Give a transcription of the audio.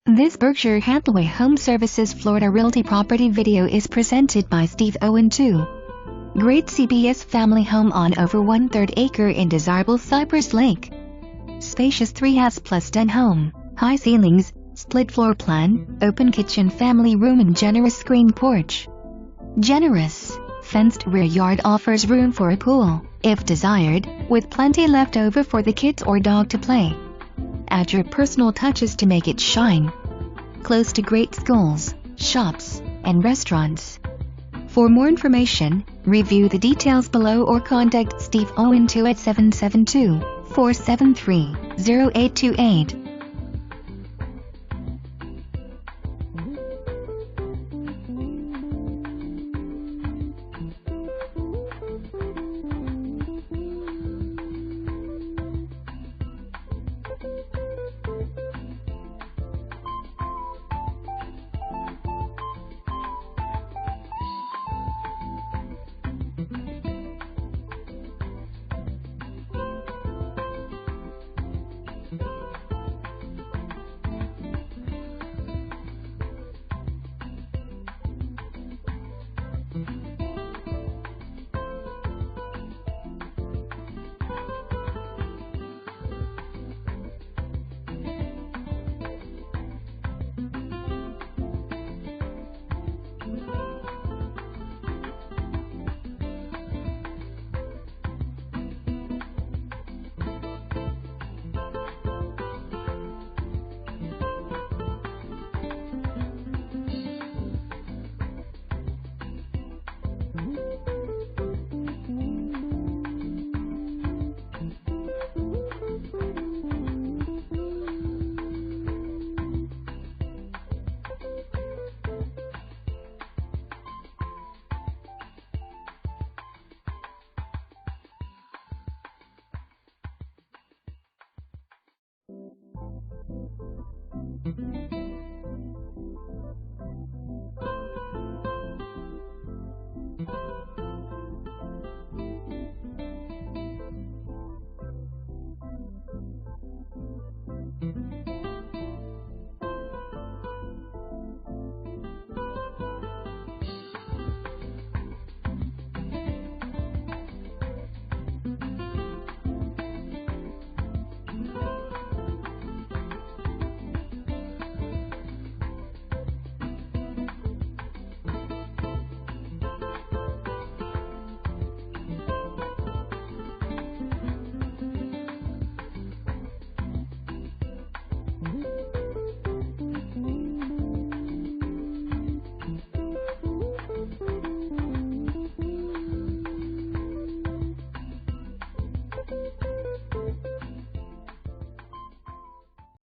This Berkshire Hathaway HomeServices Florida Realty property video is presented by Owen II. Great CBS family home on over 1/3 acre in desirable Cypress Lake. Spacious 3 plus den home, high ceilings, split floor plan, open kitchen family room and generous screen porch. Generous, fenced rear yard offers room for a pool, if desired, with plenty left over for the kids or dog to play. Add your personal touches to make it shine. Close to great schools, shops, and restaurants. For more information, review the details below or contact Owen II at 772-473-0828.